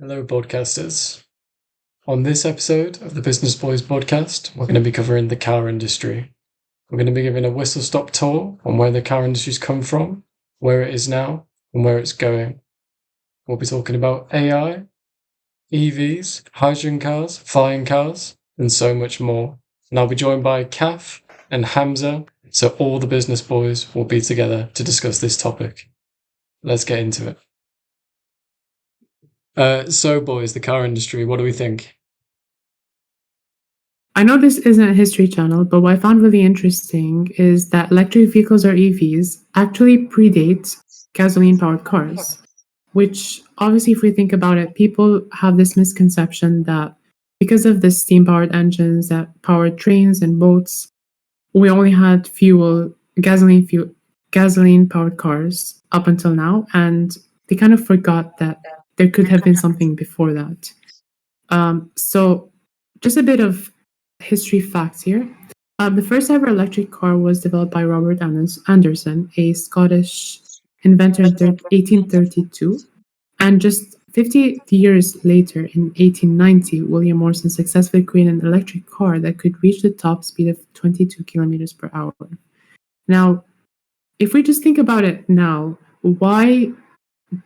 Hello, podcasters. On this episode of the Business Boys Bodcast, we're going to be covering the car industry. We're going to be giving a whistle-stop tour on where the car industry's come from, where it is now, and where it's going. We'll be talking about AI, EVs, hydrogen cars, flying cars, and so much more. And I'll be joined by Kaf and Hamza, so all the business boys will be together to discuss this topic. Let's get into it. So, boys, the car industry, what do we think? I know this isn't a history channel, but what I found really interesting is that electric vehicles or EVs actually predate gasoline-powered cars, which obviously, if we think about it, people have this misconception that because of the steam-powered engines that powered trains and boats, we only had gasoline-powered cars up until now, and they kind of forgot that there could have been something before that. So just a bit of history facts here. The first ever electric car was developed by Robert Anderson, a Scottish inventor in 1832. And just 50 years later, in 1890, William Morrison successfully created an electric car that could reach the top speed of 22 kilometers per hour. Now, if we just think about it now, why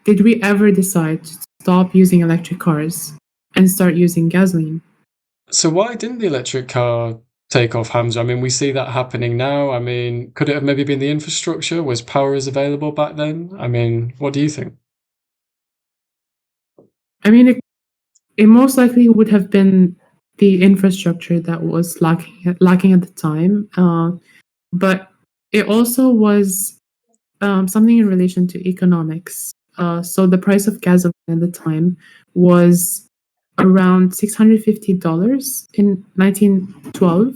did we ever decide to stop using electric cars and start using gasoline? So why didn't the electric car take off, Hamza? I mean, we see that happening now. I mean, could it have maybe been the infrastructure? Was power as available back then? I mean, what do you think? I mean, it most likely would have been the infrastructure that was lacking at the time, but it also was something in relation to economics. So the price of gasoline at the time was around $650 in 1912,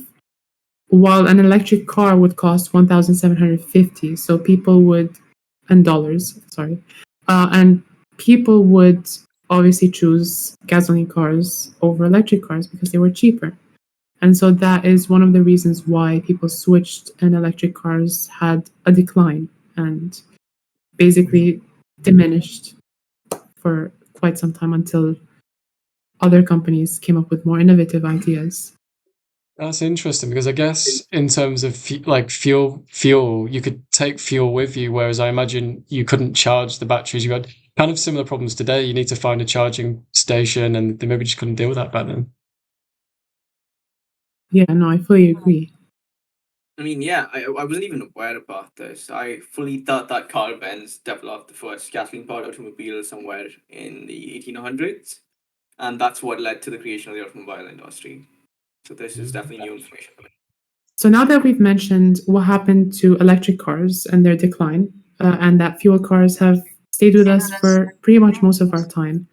while an electric car would cost $1,750. So people would, and dollars, sorry, and people would obviously choose gasoline cars over electric cars because they were cheaper. And so that is one of the reasons why people switched and electric cars had a decline and basically diminished for quite some time until other companies came up with more innovative ideas. That's interesting because I guess in terms of fuel, you could take fuel with you, whereas I imagine you couldn't charge the batteries. You had kind of similar problems today. You need to find a charging station, and they maybe just couldn't deal with that back then. Yeah, no, I fully agree. I mean, yeah, I wasn't even aware about this. I fully thought that Carl Benz developed the first gasoline-powered automobile somewhere in the 1800s, and that's what led to the creation of the automobile industry. So this is definitely new information for me. So now that we've mentioned what happened to electric cars and their decline, and that fuel cars have stayed with us for pretty much most of our time,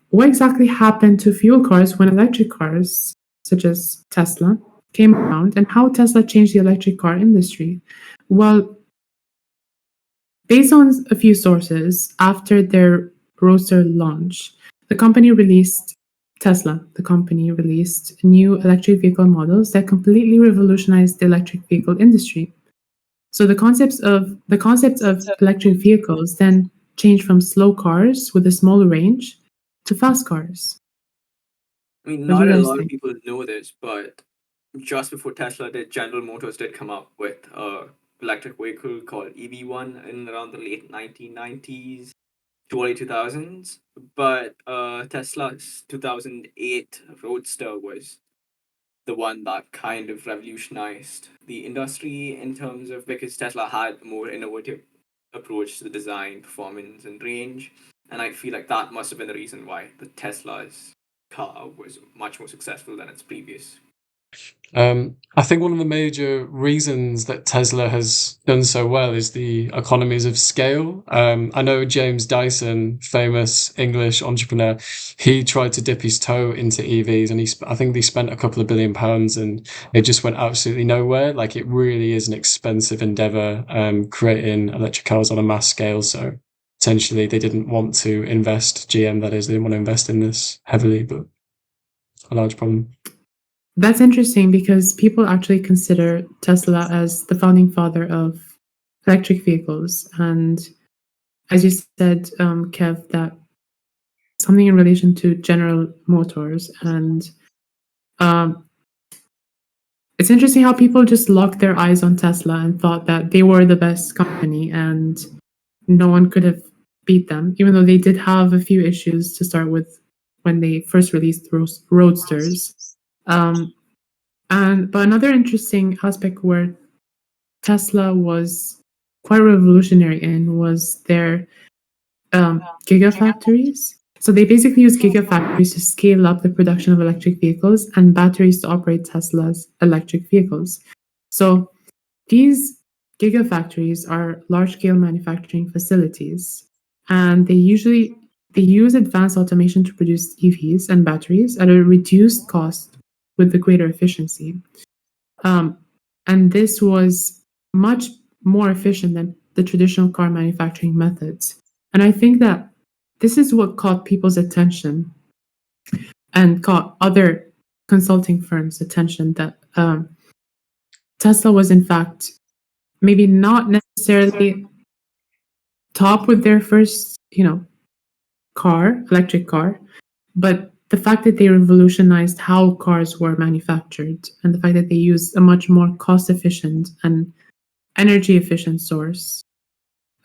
what exactly happened to fuel cars when electric cars, such as Tesla, came around, and how Tesla changed the electric car industry? Well, based on a few sources, after their Roadster launch, the company released new electric vehicle models that completely revolutionized the electric vehicle industry. So the concept of electric vehicles then changed from slow cars with a small range to fast cars. I mean, What do not you a guys lot of think? people know this, but just before Tesla did, General Motors did come up with a electric vehicle called EV1 in around the late 1990s to early 2000s. But Tesla's 2008 Roadster was the one that kind of revolutionized the industry in terms of, because Tesla had a more innovative approach to the design, performance, and range. And I feel like that must have been the reason why the Tesla's car was much more successful than its previous. I think one of the major reasons that Tesla has done so well is the economies of scale. I know James Dyson, famous English entrepreneur, he tried to dip his toe into EVs, and I think he spent a couple of £1 billion, and it just went absolutely nowhere. Like, it really is an expensive endeavor, creating electric cars on a mass scale. So potentially they didn't want to invest, GM that is, they didn't want to invest in this heavily, but a large problem. That's interesting because people actually consider Tesla as the founding father of electric vehicles. And as you said, Kev, that something in relation to General Motors, and um, it's interesting how people just locked their eyes on Tesla and thought that they were the best company and no one could have beat them, even though they did have a few issues to start with when they first released Roadsters. But another interesting aspect where Tesla was quite revolutionary in was their gigafactories. So they basically use gigafactories to scale up the production of electric vehicles and batteries to operate Tesla's electric vehicles. So these gigafactories are large-scale manufacturing facilities, and they use advanced automation to produce EVs and batteries at a reduced cost with the greater efficiency. Um, and this was much more efficient than the traditional car manufacturing methods. And I think that this is what caught people's attention and caught other consulting firms' attention that Tesla was, in fact, maybe not necessarily top with their first, electric car, but the fact that they revolutionized how cars were manufactured and the fact that they used a much more cost efficient and energy efficient source,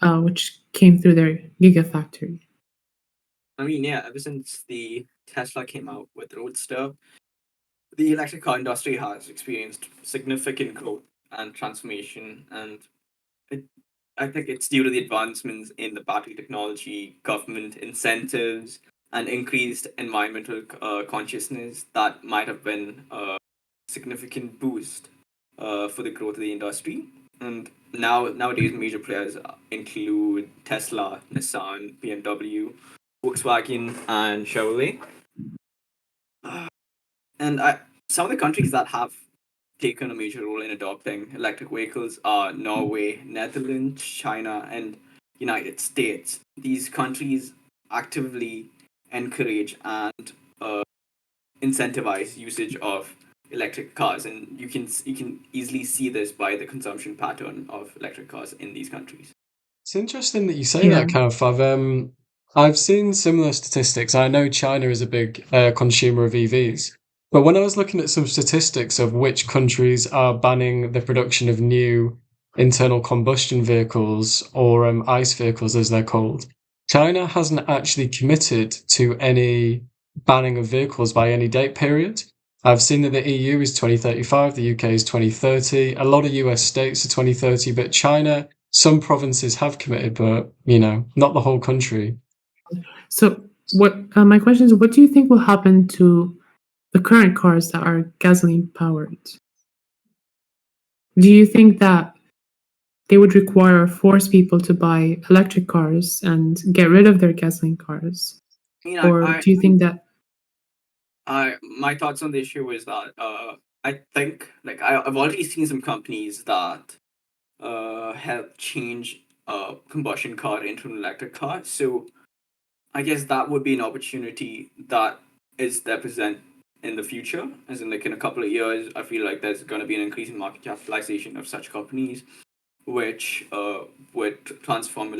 which came through their gigafactory. I mean, yeah, ever since the Tesla came out with Roadster, the electric car industry has experienced significant growth and transformation, and I think it's due to the advancements in the battery technology, government incentives, and increased environmental consciousness that might have been a significant boost for the growth of the industry. And nowadays, major players include Tesla, Nissan, BMW, Volkswagen, and Chevrolet. And some of the countries that have taken a major role in adopting electric vehicles are Norway, Netherlands, China, and United States. These countries actively encourage and incentivize usage of electric cars, and you can easily see this by the consumption pattern of electric cars in these countries. It's interesting that you say Yeah. that, Kath. I've seen similar statistics. I know China is a big consumer of EVs, but when I was looking at some statistics of which countries are banning the production of new internal combustion vehicles or ICE vehicles, as they're called, China hasn't actually committed to any banning of vehicles by any date period. I've seen that the EU is 2035, the UK is 2030, a lot of US states are 2030, but China, some provinces have committed, but not the whole country. So, what my question is, what do you think will happen to the current cars that are gasoline powered? Do you think that they would require or force people to buy electric cars and get rid of their gasoline cars? Or do you think that my thoughts on the issue is that I think I've already seen some companies that help change a combustion car into an electric car. So I guess that would be an opportunity that is there present in the future, as in in a couple of years. I feel like there's going to be an increase in market capitalization of such companies, which would transform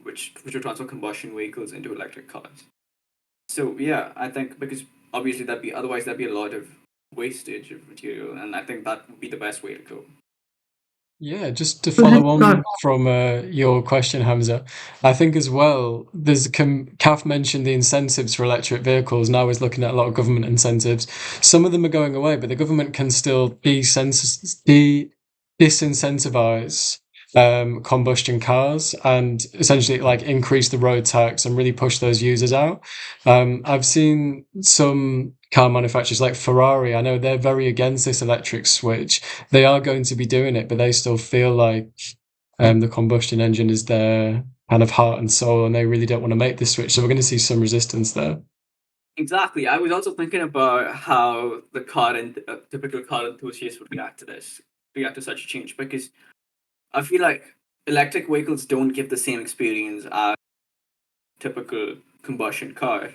which would transform combustion vehicles into electric cars. So yeah, I think because obviously there'd be a lot of wastage of material, and I think that would be the best way to go. Yeah, just to follow on from your question, Hamza, I think as well, Kath mentioned the incentives for electric vehicles. Now he's looking at a lot of government incentives. Some of them are going away, but the government can still disincentivize combustion cars and essentially increase the road tax and really push those users out. I've seen some car manufacturers like Ferrari. I know they're very against this electric switch. They are going to be doing it, but they still feel like the combustion engine is their kind of heart and soul, and they really don't want to make this switch. So we're going to see some resistance there. Exactly. I was also thinking about how the typical car enthusiast would react to such a change, because I feel like electric vehicles don't give the same experience as typical combustion car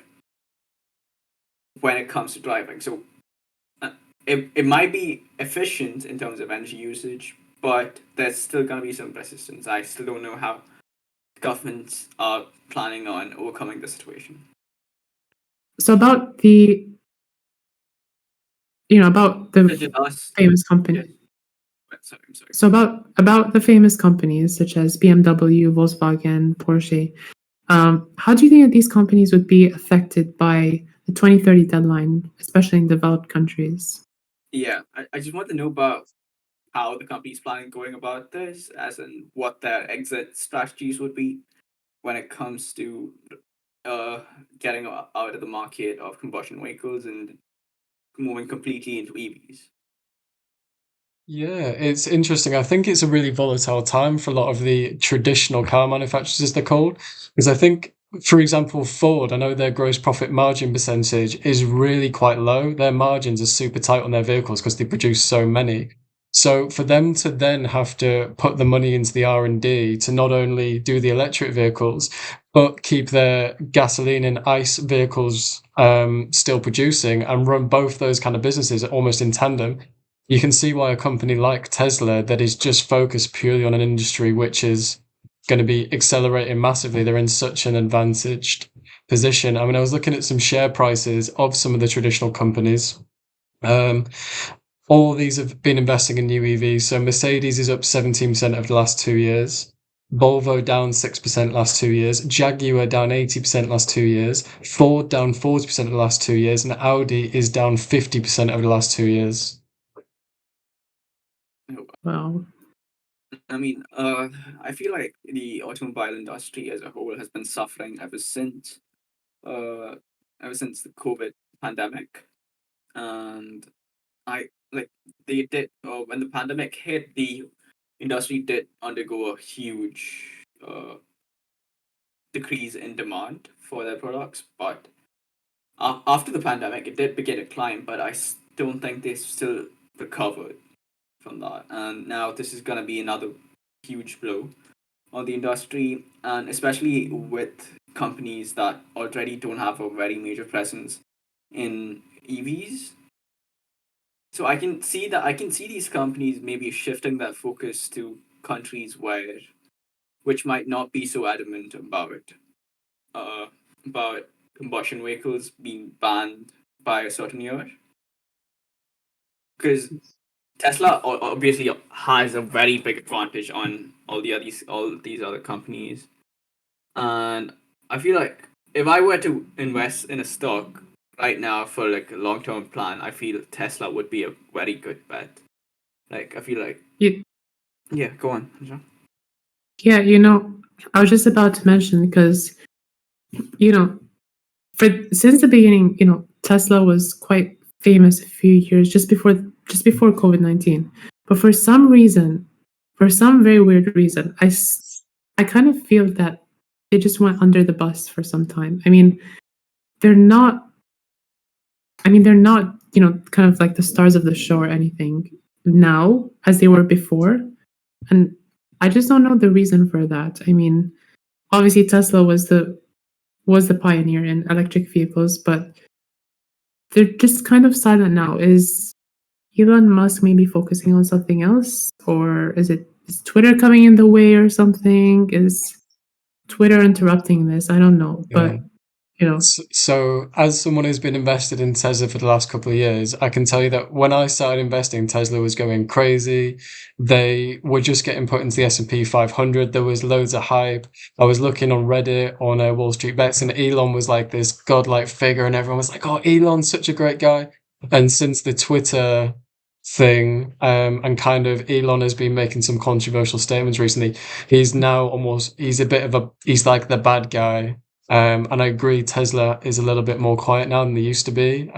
when it comes to driving. So it might be efficient in terms of energy usage, but there's still going to be some resistance. I still don't know how governments are planning on overcoming the situation. So about the about the Just ask. famous companies. Yes. Sorry, I'm sorry. So about the famous companies such as BMW, Volkswagen, Porsche. How do you think that these companies would be affected by the 2030 deadline, especially in developed countries? Yeah, I just want to know about how the company's planning going about this, as in what their exit strategies would be when it comes to getting out of the market of combustion vehicles and moving completely into EVs. Yeah, it's interesting. I think it's a really volatile time for a lot of the traditional car manufacturers, as they're called. Because I think, for example, Ford, I know their gross profit margin percentage is really quite low. Their margins are super tight on their vehicles because they produce so many. So for them to then have to put the money into the R&D to not only do the electric vehicles, but keep their gasoline and ICE vehicles still producing and run both those kind of businesses almost in tandem, you can see why a company like Tesla that is just focused purely on an industry which is going to be accelerating massively, they're in such an advantaged position. I mean, I was looking at some share prices of some of the traditional companies. Um, all of these have been investing in new EVs. So Mercedes is up 17% over the last 2 years. Volvo down 6% last 2 years. Jaguar down 80% last 2 years. Ford down 40% of the last 2 years. And Audi is down 50% over the last 2 years. Wow. I mean, I feel like the automobile industry as a whole has been suffering uh, ever since the COVID pandemic, and I like they did when the pandemic hit, the industry did undergo a huge decrease in demand for their products, but after the pandemic, it did begin to climb, but I don't think they still recovered from that, and now this is gonna be another huge blow on the industry, and especially with companies that already don't have a very major presence in EVs. So I can see these companies maybe shifting their focus to countries which might not be so adamant uh about combustion vehicles being banned by a certain year, because Tesla obviously has a very big advantage on all these other companies. And I feel like if I were to invest in a stock right now for like a long term plan, I feel Tesla would be a very good bet. Like I feel like You, yeah, go on. John. yeah, I was just about to mention because you know, since the beginning, Tesla was quite famous a few years just before COVID-19. But for some reason, for some very weird reason, I kind of feel that they just went under the bus for some time. They're not they're not, kind of like the stars of the show or anything now as they were before. And I just don't know the reason for that. Obviously Tesla was the pioneer in electric vehicles, but they're just kind of silent now. Is Elon Musk maybe focusing on something else? Or is Twitter coming in the way or something? Is Twitter interrupting this? I don't know. Yeah. But you know, So, as someone who's been invested in Tesla for the last couple of years, I can tell you that when I started investing, Tesla was going crazy. They were just getting put into the S&P 500. There was loads of hype. I was looking on Reddit, on Wall Street Bets, and Elon was like this godlike figure, and everyone was like, "Oh, Elon's such a great guy." And since the Twitter thing, and kind of Elon has been making some controversial statements recently, he's like the bad guy. And I agree, Tesla is a little bit more quiet now than they used to be.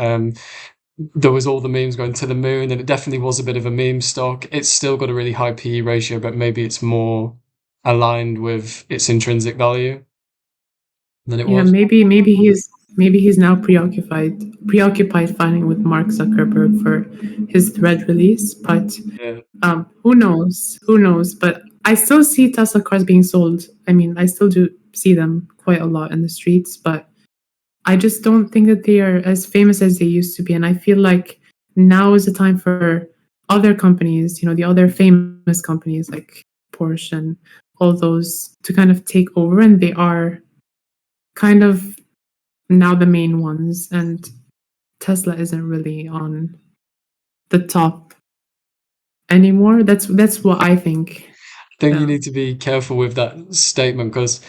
There was all the memes going to the moon, and it definitely was a bit of a meme stock. It's still got a really high PE ratio, but maybe it's more aligned with its intrinsic value than it yeah, was. maybe he's now preoccupied fighting with Mark Zuckerberg for his thread release. But Yeah. who knows? Who knows? But I still see Tesla cars being sold. I still do see them quite a lot in the streets, but I just don't think that they are as famous as they used to be. And I feel like now is the time for other companies, the other famous companies like Porsche and all those to kind of take over. And they are kind of now the main ones, and Tesla isn't really on the top anymore. That's what I think. I think you Yeah. need to be careful with that statement because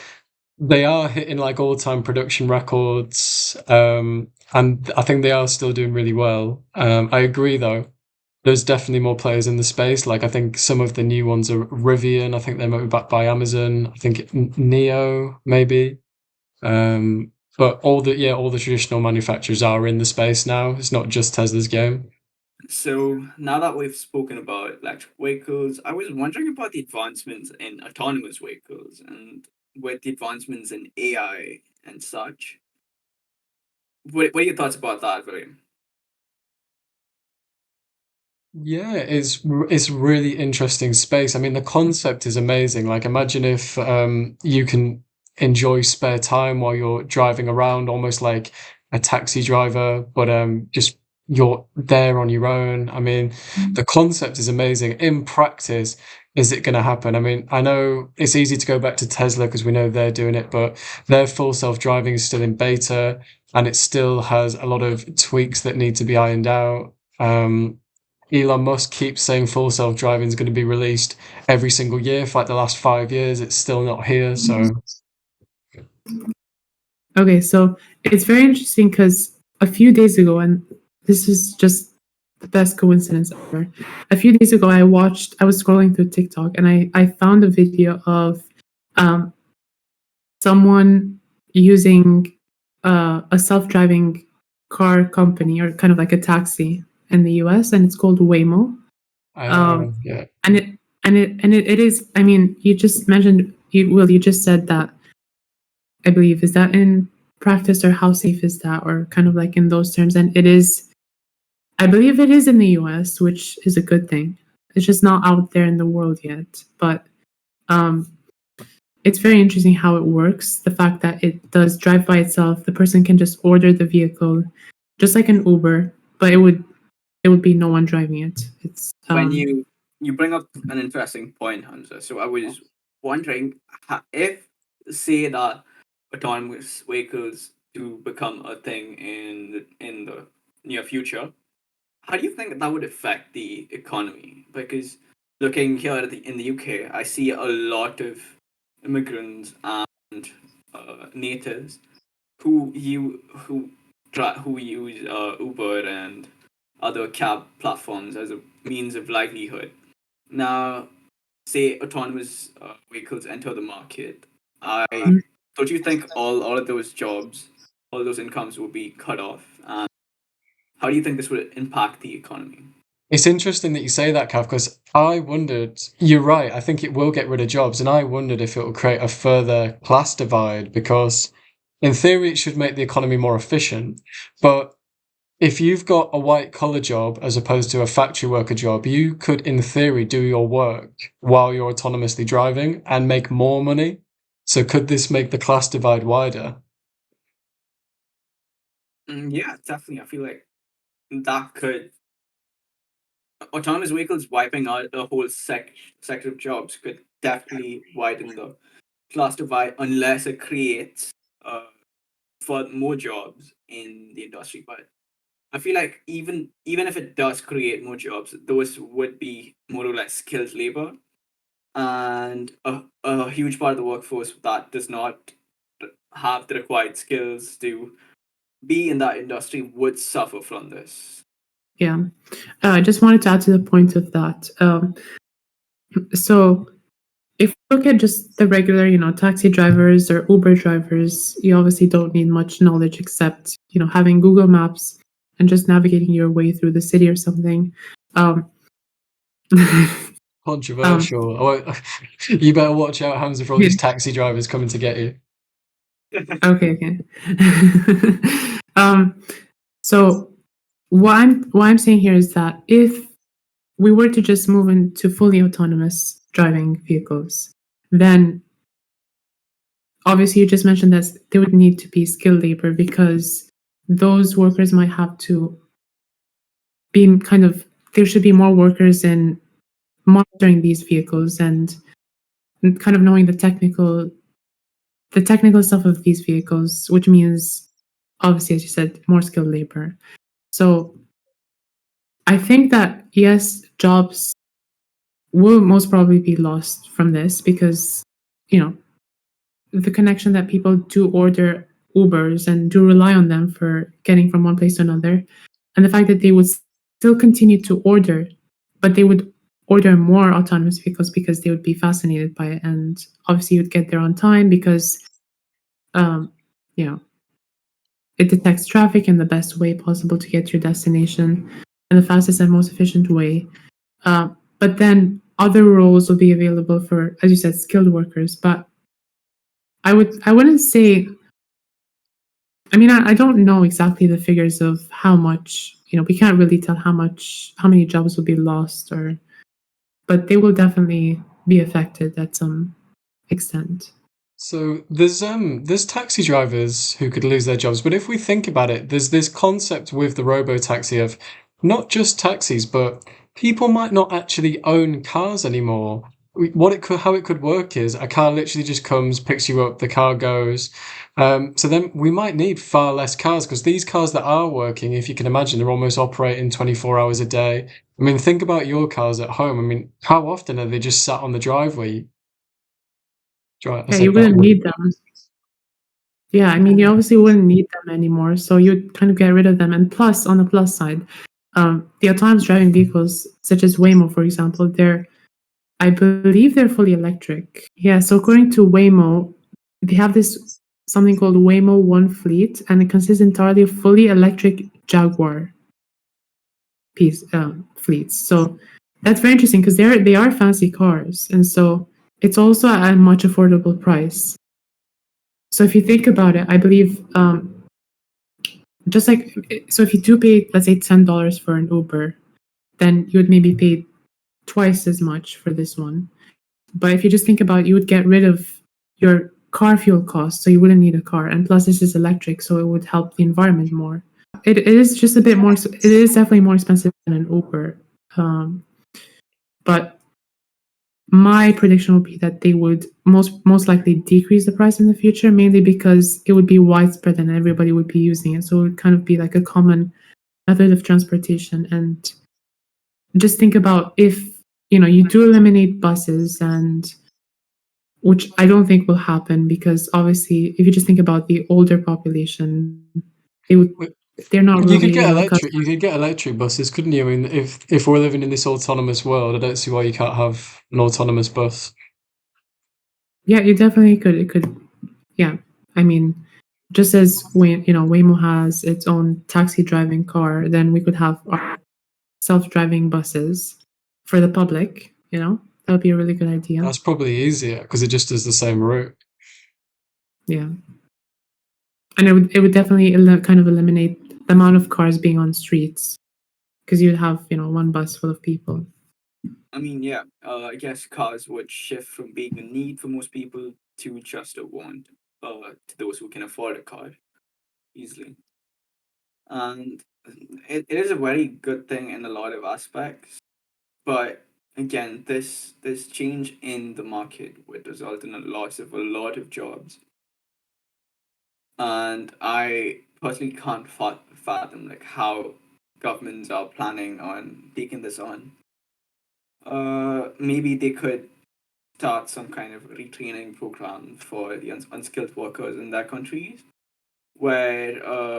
they are hitting like all-time production records, and I think they are still doing really well. I agree though. There's definitely more players in the space. Like I think some of the new ones are Rivian. I think they might be backed by Amazon. I think Neo maybe. But all the traditional manufacturers are in the space now. It's not just Tesla's game. So now that we've spoken about electric vehicles, I was wondering about the advancements in autonomous vehicles and with the advancements in AI and such. What are your thoughts about that, William? Yeah, it's really interesting space. I mean, the concept is amazing. Like, imagine if you can enjoy spare time while you're driving around, almost like a taxi driver, but just you're there on your own. I mean, the concept is amazing. In practice, is it going to happen? I mean, I know it's easy to go back to Tesla because we know they're doing it, but their full self-driving is still in beta, and it still has a lot of tweaks that need to be ironed out. Elon Musk keeps saying full self-driving is going to be released every single year for like the last 5 years. It's still not here, so Okay, so it's very interesting because a few days ago, and this is just the best coincidence ever. A few days ago, I was scrolling through TikTok, and I found a video of um, someone using a self-driving car company, or kind of like a taxi in the US, and it's called Waymo. yeah. And it is, I mean, you just mentioned, you just said that, I believe, is that in practice, or how safe is that, or kind of like in those terms? And it is, I believe it is in the US, which is a good thing. It's just not out there in the world yet. But um, it's very interesting how it works. The fact that it does drive by itself, the person can just order the vehicle, just like an Uber, but it would be no one driving it. It's When you bring up an interesting point, Hunter. So I was wondering if, say that autonomous vehicles do become a thing in the near future, how do you think that would affect the economy? Because looking here at in the UK, I see a lot of immigrants and natives who use Uber and other cab platforms as a means of livelihood. Now, say autonomous vehicles enter the market, I don't you think all of those jobs, all those incomes will be cut off? And how do you think this would impact the economy? It's interesting that you say that, Cav, because I wondered, you're right, I think it will get rid of jobs, and I wondered if it will create a further class divide because in theory it should make the economy more efficient, but if you've got a white collar job as opposed to a factory worker job, you could, in theory, do your work while you're autonomously driving and make more money. So could this make the class divide wider? Yeah, definitely. I feel like that could autonomous vehicles wiping out a whole sector of jobs could definitely widen the class divide unless it creates uh, for more jobs in the industry. But I feel like even if it does create more jobs, those would be more or less skilled labor, and a huge part of the workforce that does not have the required skills to be in that industry would suffer from this. Yeah. I just wanted to add to the point of that. So if you look at just the regular, taxi drivers or Uber drivers, you obviously don't need much knowledge except, having Google Maps and just navigating your way through the city or something. Um, Controversial. You better watch out, Hamza, for all these taxi drivers coming to get you. Okay. So what I'm saying here is that if we were to just move into fully autonomous driving vehicles, then obviously you just mentioned that there would need to be skilled labor because those workers might have to be there should be more workers in monitoring these vehicles and kind of knowing the technical stuff of these vehicles, which means obviously, as you said, more skilled labor. So I think that, yes, jobs will most probably be lost from this because, the connection that people do order Ubers and do rely on them for getting from one place to another, and the fact that they would still continue to order, but they would order more autonomous vehicles because they would be fascinated by it, and obviously you'd get there on time because, um, you know, it detects traffic in the best way possible to get to your destination and the fastest and most efficient way. But then other roles will be available for, as you said, skilled workers. But I wouldn't say. I mean, I don't know exactly the figures of how much. We can't really tell how many jobs will be lost, but they will definitely be affected at some extent. So there's taxi drivers who could lose their jobs, but if we think about it, there's this concept with the robo-taxi of not just taxis, but people might not actually own cars anymore. How it could work is a car literally just comes, picks you up, the car goes. So then we might need far less cars because these cars that are working, if you can imagine, they're almost operating 24 hours a day. I mean, think about your cars at home. I mean, how often are they just sat on the driveway? I Yeah, say you that. wouldn't need them. Yeah, I mean, you obviously wouldn't need them anymore, so you'd kind of get rid of them. And plus, on the plus side, the autonomous driving vehicles, such as Waymo, for example, I believe they're fully electric. Yeah, so according to Waymo, they have this something called Waymo One Fleet, and it consists entirely of fully electric Jaguar fleets. So that's very interesting because they are fancy cars, and so it's also at a much affordable price. So if you think about it, I believe just like so, if you do pay, let's say, $10 for an Uber, then you would maybe pay twice as much for this one. But if you just think about it, you would get rid of your car fuel costs, so you wouldn't need a car. And plus, this is electric, so it would help the environment more. It is just a bit more. It is definitely more expensive than an Uber, but my prediction would be that they would most likely decrease the price in the future, mainly because it would be widespread and everybody would be using it. So it would kind of be like a common method of transportation. And just think about if you do eliminate buses, and which I don't think will happen because obviously if you just think about the older population, they're not You could really get accustomed. you could get electric buses, couldn't you? I mean, if we're living in this autonomous world, I don't see why you can't have an autonomous bus. Yeah, you definitely could. It could. Yeah, I mean, just as Waymo has its own taxi driving car, then we could have our self-driving buses for the public. That would be a really good idea. That's probably easier because it just does the same route. Yeah, and it would definitely kind of eliminate the amount of cars being on streets because you'd have one bus full of people. I mean, yeah, I guess cars would shift from being a need for most people to just a want to those who can afford a car easily. And it is a very good thing in a lot of aspects. But again, this change in the market would result in a loss of a lot of jobs. And I personally can't fathom like how governments are planning on taking this on. Maybe they could start some kind of retraining program for the unskilled workers in their countries, where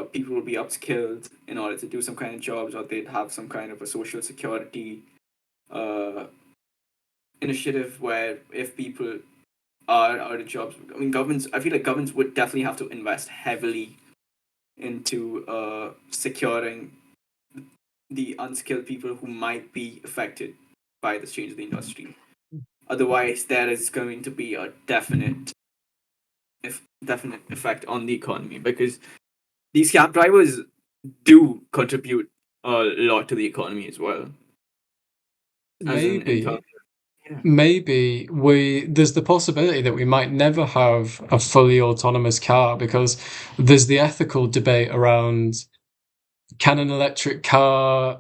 people will be upskilled in order to do some kind of jobs, or they'd have some kind of a social security uh, initiative where if people are out of jobs, I mean, I feel like governments would definitely have to invest heavily into securing the unskilled people who might be affected by this change in the industry. Otherwise, there is going to be a definite effect on the economy because these cab drivers do contribute a lot to the economy as well. As in Maybe, yeah. maybe there's the possibility that we might never have a fully autonomous car because there's the ethical debate around can an electric car,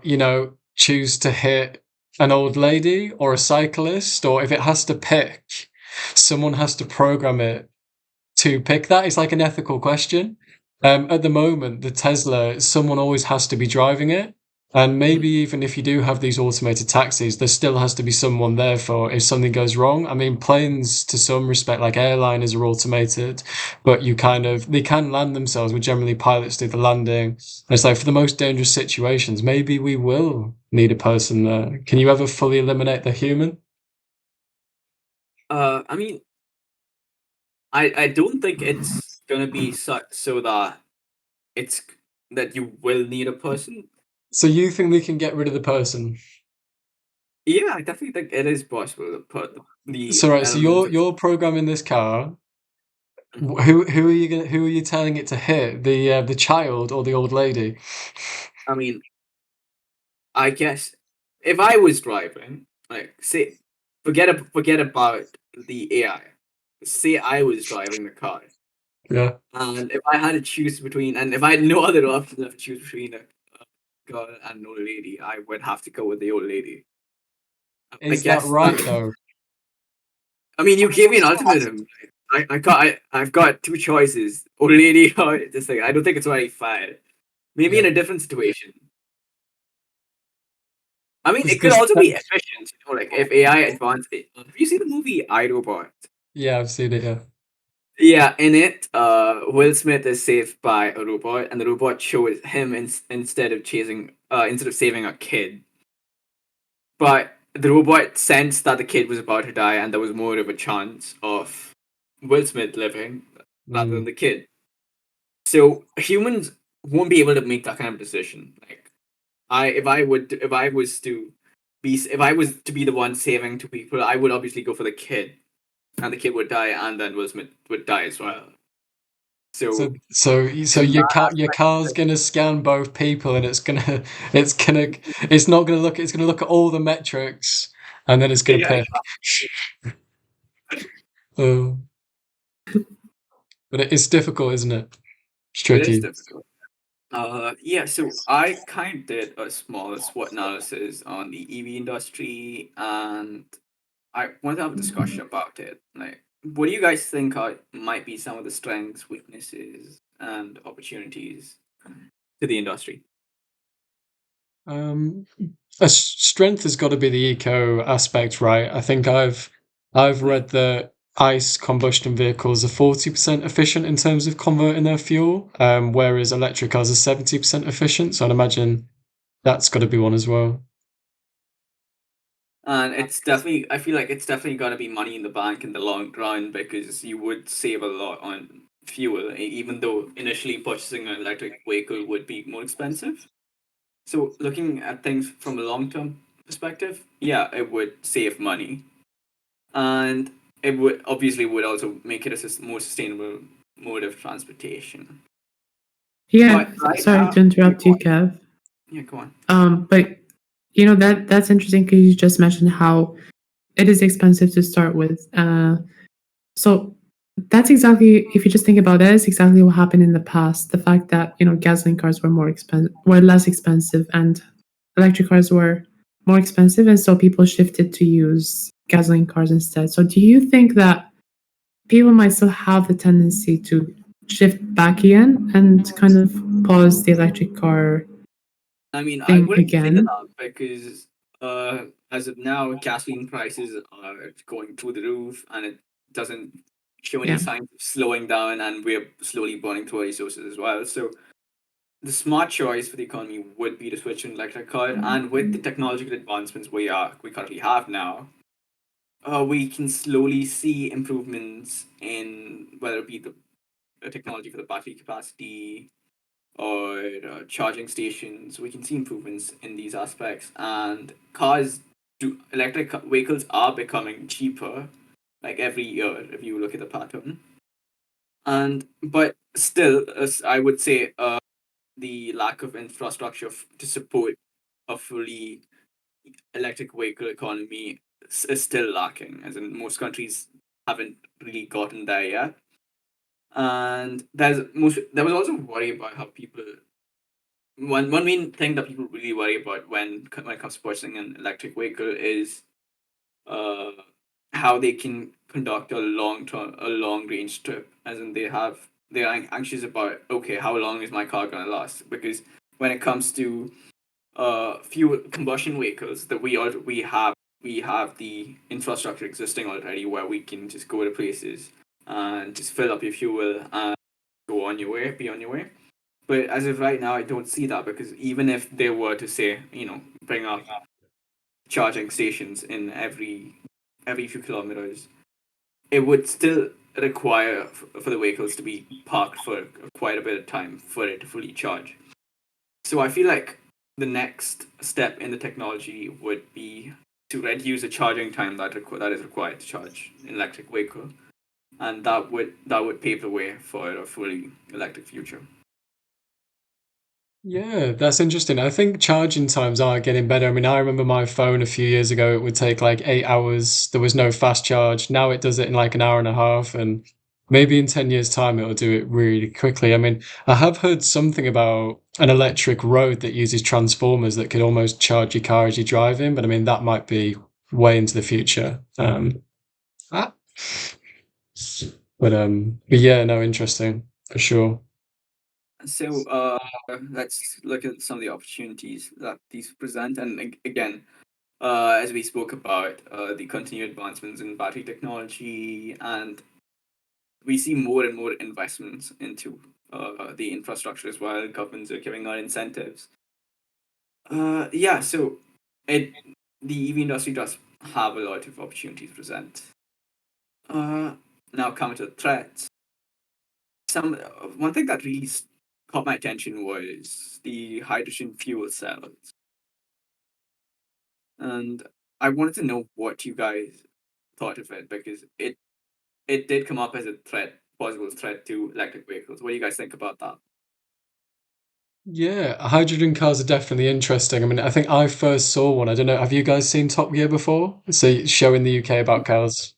choose to hit an old lady or a cyclist, or if it has to pick, someone has to program it to pick that. It's like an ethical question. At the moment, the Tesla, someone always has to be driving it. And maybe even if you do have these automated taxis, there still has to be someone there for if something goes wrong. I mean, planes, to some respect, like airliners, are automated, but they can land themselves, but generally pilots do the landing. And it's like for the most dangerous situations, maybe we will need a person there. Can you ever fully eliminate the human? I mean, I don't think it's gonna be so that it's that you will need a person. So you think they can get rid of the person? Yeah, I definitely think it is possible to put the So right, so elements of. you're programming this car. Mhm. Who are you telling it to hit? The child or the old lady? I mean, I guess if I was driving, like say, forget about the AI. Say I was driving the car, Yeah. and if I had to choose between, and if I had no other option left to choose between a girl and an old lady, I would have to go with the old lady. I Is that guess. right though? I mean, you gave me an ultimatum. I've got two choices: old lady or this thing. I don't think it's very fair. Maybe in Yeah. a different situation. I mean, There's it could this also be efficient. Like if AI advanced it. Have you seen the movie iRobot? Yeah, I've seen it, yeah. Yeah, in it, Will Smith is saved by a robot, and the robot shows him instead of instead of saving a kid. But the robot sensed that the kid was about to die, and there was more of a chance of Will Smith living rather than Mm. the kid. So humans won't be able to make that kind of decision. Like if I was to be the one saving two people, I would obviously go for the kid, and the kid would die, and then Will Smith would die as well. So So in that your aspect, car's gonna scan both people, and it's not gonna look, it's gonna look at all the metrics, and then it's gonna yeah, pick. Oh, but it's difficult, isn't it? It's it is tricky. difficult. Yeah, so I kind of did a small SWOT analysis on the EV industry, and I want to have a discussion about it. Like, what do you guys think might be some of the strengths, weaknesses, and opportunities to the industry? Um, a strength has got to be the eco aspect, right? I think I've Mm. read that ICE combustion vehicles are 40% efficient in terms of converting their fuel, whereas electric cars are 70% efficient. So I'd imagine that's got to be one as well. And it's definitely, I feel like it's definitely got to be money in the bank in the long run because you would save a lot on fuel, even though initially purchasing an electric vehicle would be more expensive. So, looking at things from a long term perspective, yeah, it would save money. And it would obviously would also make it a more sustainable mode of transportation. Yeah, But right sorry now, to yeah, interrupt go you, on. Kev. Yeah, go on. But that's interesting because you just mentioned how it is expensive to start with. So that's exactly, if you just think about it, that's exactly what happened in the past. The fact that gasoline cars were less expensive, and electric cars were more expensive, and so people shifted to use gasoline cars instead. So do you think that people might still have the tendency to shift back again and kind of pause the electric car I mean, I thing wouldn't say again? that because as of now, gasoline prices are going through the roof, and it doesn't show any Yeah. signs of slowing down, and we're slowly burning through our resources as well. So the smart choice for the economy would be to switch to an electric car, and with the technological advancements we currently have now, we can slowly see improvements in whether it be the technology for the battery capacity or charging stations. We can see improvements in these aspects, and electric vehicles are becoming cheaper like every year if you look at the pattern. And but still, as I would say, the lack of infrastructure to support a fully electric vehicle economy is still lacking, as in most countries haven't really gotten there yet. And there was also worry about how people one main thing that people really worry about when it comes to purchasing an electric vehicle is uh how they can conduct a long range trip, as in they have they're anxious about, okay, how long is my car gonna last? Because when it comes to fuel combustion vehicles, that we have the infrastructure existing already where we can just go to places and just fill up your fuel and go on your way, be on your way. But as of right now, I don't see that, because even if they were to say, bring up charging stations in every few kilometers, it would still require for the vehicles to be parked for quite a bit of time for it to fully charge. So I feel like the next step in the technology would be to reduce the charging time that is required to charge an electric vehicle, and that would pave the way for a fully electric future. Yeah, that's interesting. I think charging times are getting better. I mean, I remember my phone a few years ago, it would take like 8 hours. There was no fast charge. Now it does it in like an hour and a half. And maybe in 10 years' time, it'll do it really quickly. I mean, I have heard something about an electric road that uses transformers that could almost charge your car as you drive in. But I mean, that might be way into the future. Ah, but yeah, no, interesting for sure. So let's look at some of the opportunities that these present. And again, as we spoke about the continued advancements in battery technology, and we see more and more investments into the infrastructure as well. Governments are giving out incentives. Yeah, so it the EV industry does have a lot of opportunities present. Uh, Now coming to the threats, one thing that really caught my attention was the hydrogen fuel cells, and I wanted to know what you guys thought of it, because it did come up as a possible threat to electric vehicles. What do you guys think about that? Yeah, hydrogen cars are definitely interesting. I mean, I think I first saw one. I don't know. Have you guys seen Top Gear before? It's a show in the UK about cars.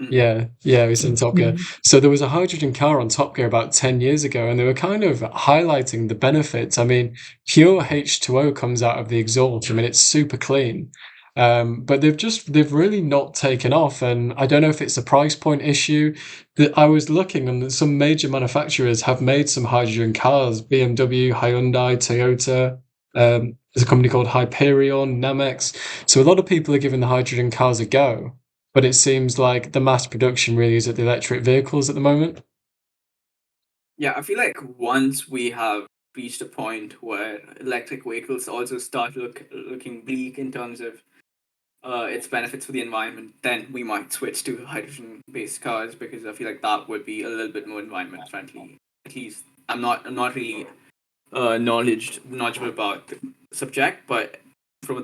Mhm. Yeah, we've seen Top Gear. Yeah. So there was a hydrogen car on Top Gear about 10 years ago, and they were kind of highlighting the benefits. I mean, pure H2O comes out of the exhaust. I mean, it's super clean. But they've really not taken off, and I don't know if it's a price point issue. That I was looking, and some major manufacturers have made some hydrogen cars: BMW, Hyundai, Toyota. There's a company called Hyperion, Namex. So a lot of people are giving the hydrogen cars a go, but it seems like the mass production really is at the electric vehicles at the moment. Yeah, I feel like once we have reached a point where electric vehicles also start looking bleak in terms of its benefits for the environment, then we might switch to hydrogen-based cars, because I feel like that would be a little bit more environment friendly. At least I'm not really knowledgeable about the subject, but from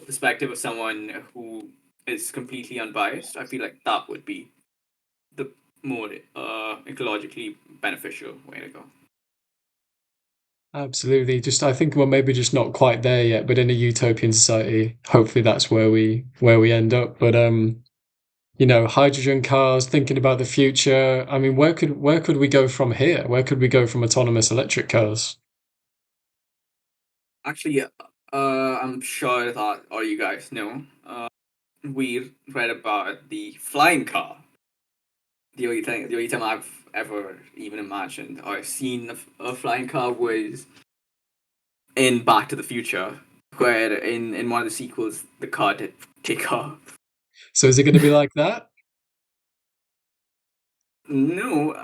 perspective of someone who is completely unbiased, I feel like that would be the more ecologically beneficial way to go. Absolutely. Just I think we're maybe just not quite there yet, but in a utopian society, hopefully that's where we end up. But hydrogen cars, thinking about the future. I mean, where could we go from here? Where could we go from autonomous electric cars? Actually, I'm sure that all you guys know. We read about the flying car. The only time I've ever even imagined or seen a flying car was in Back to the Future, where in one of the sequels the car did take off. So is it going to be like that? No,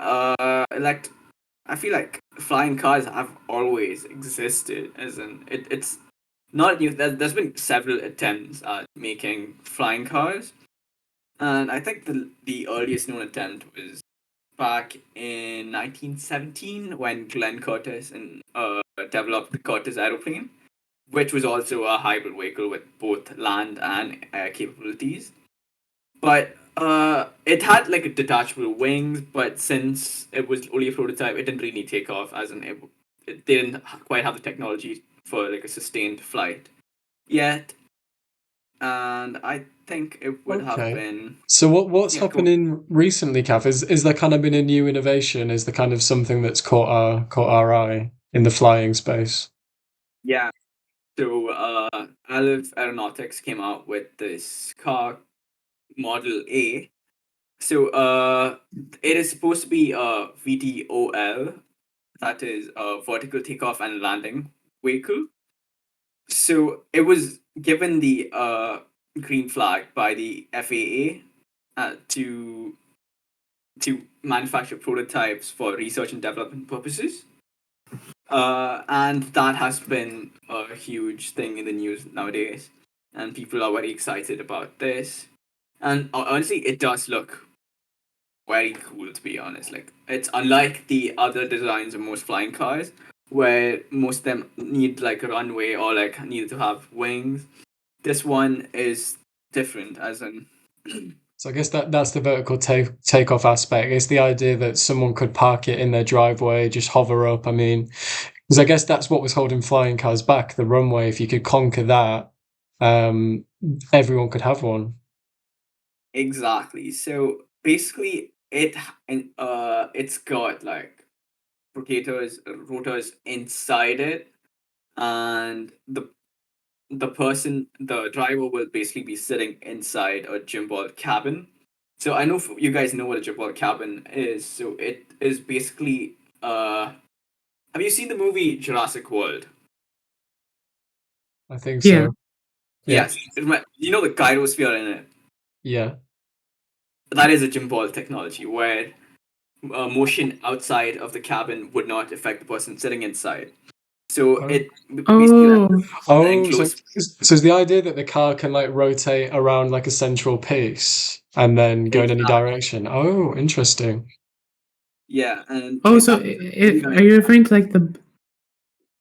like I feel like flying cars have always existed, as in it's not new. There's been several attempts at making flying cars, and I think the earliest known attempt was back in 1917 when Glenn Curtis and developed the Curtis aeroplane, which was also a hybrid vehicle with both land and air capabilities. But it had like a detachable wings, but since it was only a prototype, it didn't really take off. As in, it didn't quite have the technology for like a sustained flight yet. And I think it would have Okay. been, So what's yeah, go on. happening recently, Kath? Is there kind of been a new innovation? Is there kind of something that's caught our eye in the flying space? Yeah. So Aleph Aeronautics came out with this car Model A. So it is supposed to be a VTOL, that is a vertical takeoff and landing vehicle. So it was given the green flag by the FAA to manufacture prototypes for research and development purposes. And that has been a huge thing in the news nowadays, and people are very excited about this. And honestly, it does look very cool, to be honest. Like, it's unlike the other designs of most flying cars, where most of them need like a runway or like need to have wings. This one is different, as in So I guess that's the vertical takeoff aspect. It's the idea that someone could park it in their driveway, just hover up. I mean, because I guess that's what was holding flying cars back, the runway. If you could conquer that, everyone could have one. exactly. So basically, it's got like rotors inside it, and the driver will basically be sitting inside a gimbal cabin. So I know you guys know what a gimbal cabin is. So it is basically have you seen the movie Jurassic World? I think Yeah. so. Yeah. Yes. You know the gyrosphere in it? Yeah. That is a gimbal technology where motion outside of the cabin would not affect the person sitting inside. So Oh. it basically Oh, Oh, enclosed. so is the idea that the car can like rotate around like a central piece and then go in any Exactly. direction? Oh, interesting. Yeah, and oh. it's So, actually are you referring to like the?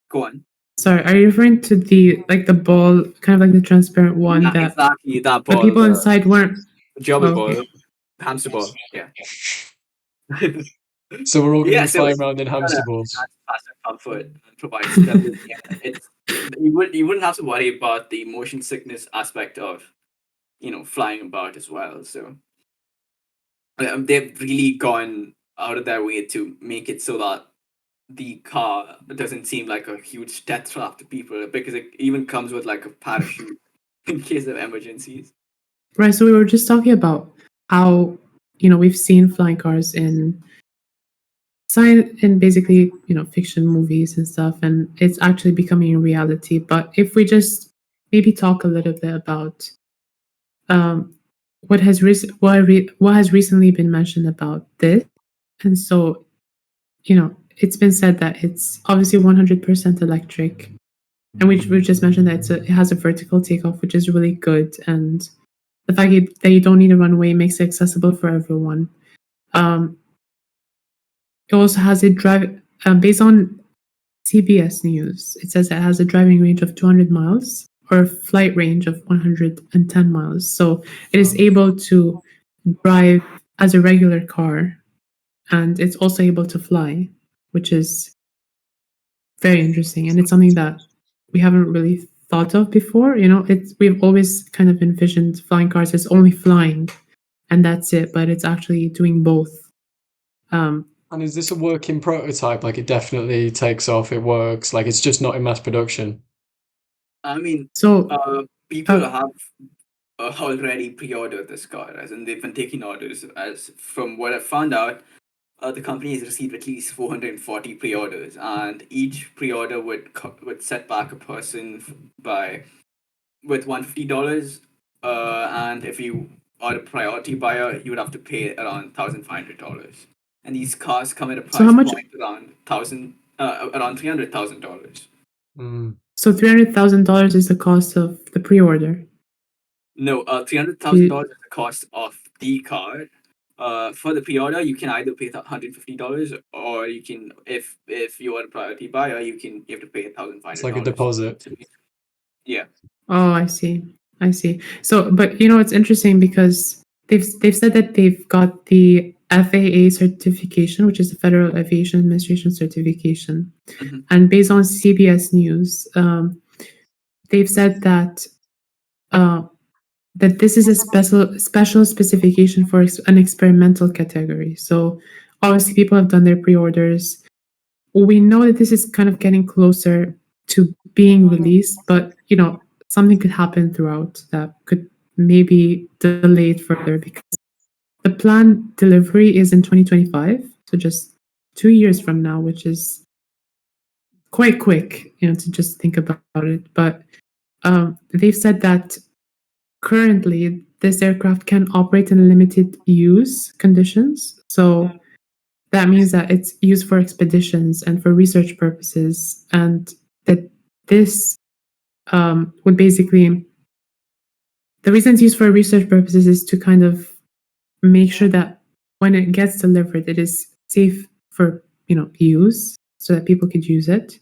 go on. Sorry, are you referring to the like the ball, kind of like the transparent one Yeah, that exactly that the ball, people the inside weren't? gerbil Oh, ball, okay. hamster ball. Yeah. So we're all going to Yeah, be so flying around in hamster balls. that's faster comfort and provide stability. And you wouldn't have to worry about the motion sickness aspect of flying about as well. So they've really gone out of their way to make it so that the car doesn't seem like a huge death trap to people, because it even comes with like a parachute in case of emergencies. Right. So we were just talking about how we've seen flying cars in science in basically fiction movies and stuff, and it's actually becoming a reality. But if we just maybe talk a little bit about what has recently been mentioned about this, and so it's been said that it's obviously 100% electric, and we just mentioned that it has a vertical takeoff, which is really good, and the fact that you don't need a runway makes it accessible for everyone. It also has a drive based on CBS News. It says it has a driving range of 200 miles or a flight range of 110 miles. So it is able to drive as a regular car, and it's also able to fly, which is very interesting. And it's something that we haven't really thought of before. We've always kind of envisioned flying cars as only flying, and that's it. But it's actually doing both. And is this a working prototype? Like it definitely takes off, it works, like it's just not in mass production? I mean, So people have already pre-ordered this car, as in they've been taking orders. As from what I found out, the company has received at least 440 pre-orders, and each pre-order would set back a person with $150. And if you are a priority buyer, you would have to pay around $1,500. And these cars come at a So how price much? point around $300,000. So $300,000 is the cost of the pre-order. No, $300,000 is the cost of the car. For the pre-order, you can either pay $150, or you can, if you are a priority buyer, you have to pay It's like a $1,500. deposit. Yeah. Oh, I see. So, but it's interesting because they've said that they've got the FAA certification, which is the Federal Aviation Administration certification, Mhm. and based on CBS News, they've said that that this is a special specification for an experimental category. So obviously, people have done their pre-orders. We know that this is kind of getting closer to being released, but something could happen throughout that could maybe delay it further, because the planned delivery is in 2025, so just 2 years from now, which is quite quick, to just think about it. But they've said that currently this aircraft can operate in limited use conditions. So that means that it's used for expeditions and for research purposes, and that this would basically, the reason it's used for research purposes is to kind of make sure that when it gets delivered, it is safe for use, so that people could use it.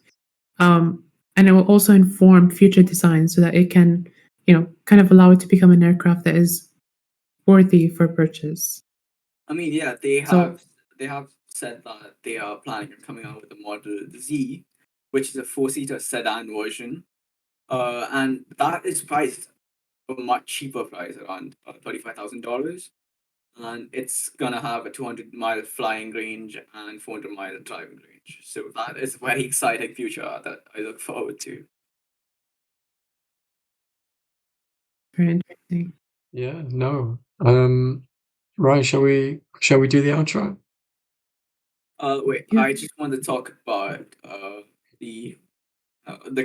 And it will also inform future designs so that it can, kind of allow it to become an aircraft that is worthy for purchase. I mean, yeah, they So- have said that they are planning on coming out with the Model Z, which is a 4-seater sedan version, and that is priced a much cheaper price, around $35,000, and it's gonna have a 200-mile flying range and 400-mile driving range. So that is a very exciting future that I look forward to. Very interesting. Yeah, no. Right, shall we do the outro? Wait, Yeah. I just want to talk about the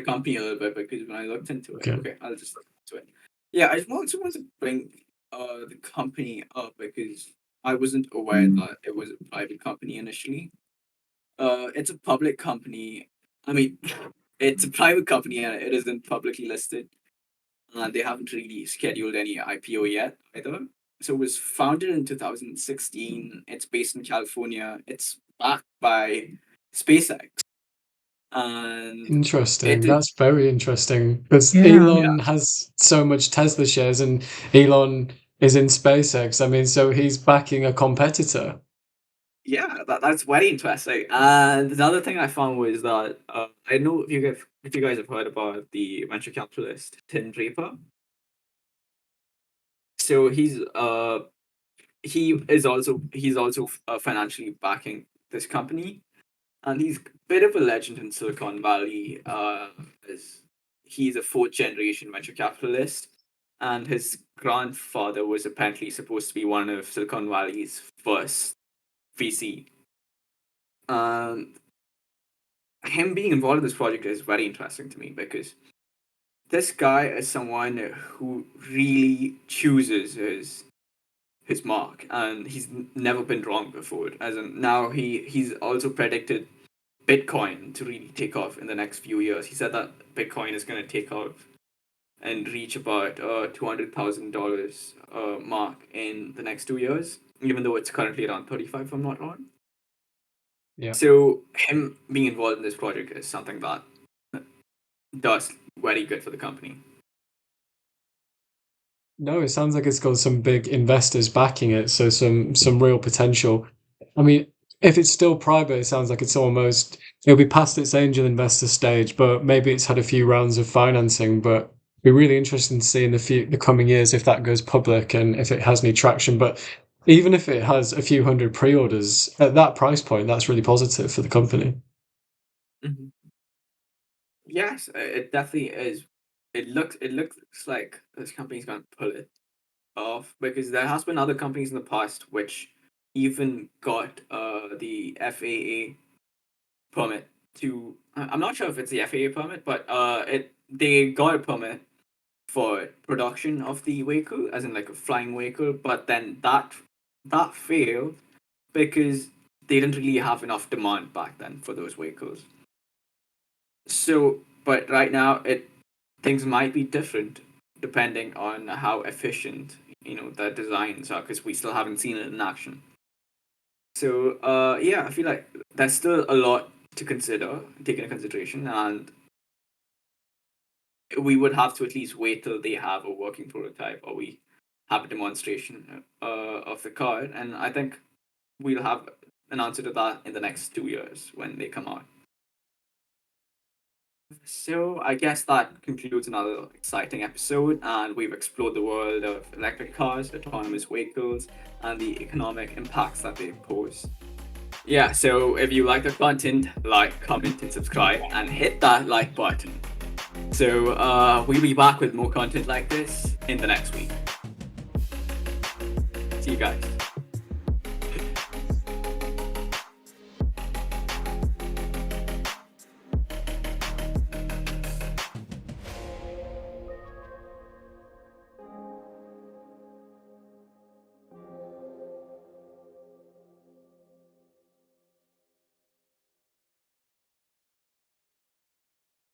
company a little bit, because when I looked into it, Okay. I'll just look into it. Yeah, I just want to bring the company up because I wasn't aware that it was a private company initially. It's a public company. I mean, it's a private company and it isn't publicly listed. And they haven't really scheduled any IPO yet either. So it was founded in 2016. It's based in California. It's backed by SpaceX. And Interesting. it is, That's very interesting because Yeah. Elon has so much Tesla shares and Elon is in SpaceX. I mean, so he's backing a competitor. yeah, that's very interesting. And another thing I found was that I know if you guys have heard about the venture capitalist Tim Draper. So he's also financially backing this company, and he's a bit of a legend in Silicon Valley. As he's a 4th-generation venture capitalist, and his grandfather was apparently supposed to be one of Silicon Valley's first VC. Him being involved in this project is very interesting to me because this guy is someone who really chooses his mark, and he's never been wrong before. As in, now he's also predicted Bitcoin to really take off in the next few years. He said that Bitcoin is going to take off and reach about $200,000 mark in the next 2 years, even though it's currently around 35, if I'm not wrong. Yeah. So him being involved in this project is something that does very good for the company. No, it sounds like it's got some big investors backing it, so some real potential. I mean, if it's still private, it sounds like it'll be past its angel investor stage, but maybe it's had a few rounds of financing. But it'll be really interesting to see in the coming years if that goes public and if it has any traction. But even if it has a few hundred pre-orders at that price point, that's really positive for the company. Mm-hmm. Yes, it definitely is. It looks like this company's going to pull it off, because there has been other companies in the past which even got the FAA permit to. I'm not sure if it's the FAA permit, but they got a permit for production of the vehicle, as in like a flying vehicle, but then that failed because they didn't really have enough demand back then for those vehicles. So, but right now things might be different depending on how efficient the designs are, because we still haven't seen it in action. So yeah, I feel like there's still a lot to take into consideration, and we would have to at least wait till they have a working prototype or we have a demonstration of the car, and I think we'll have an answer to that in the next 2 years when they come out. So I guess that concludes another exciting episode, and we've explored the world of electric cars, autonomous vehicles, and the economic impacts that they pose. Yeah, so if you like the content, like, comment, and subscribe, and hit that like button. So we'll be back with more content like this in the next week. See you guys.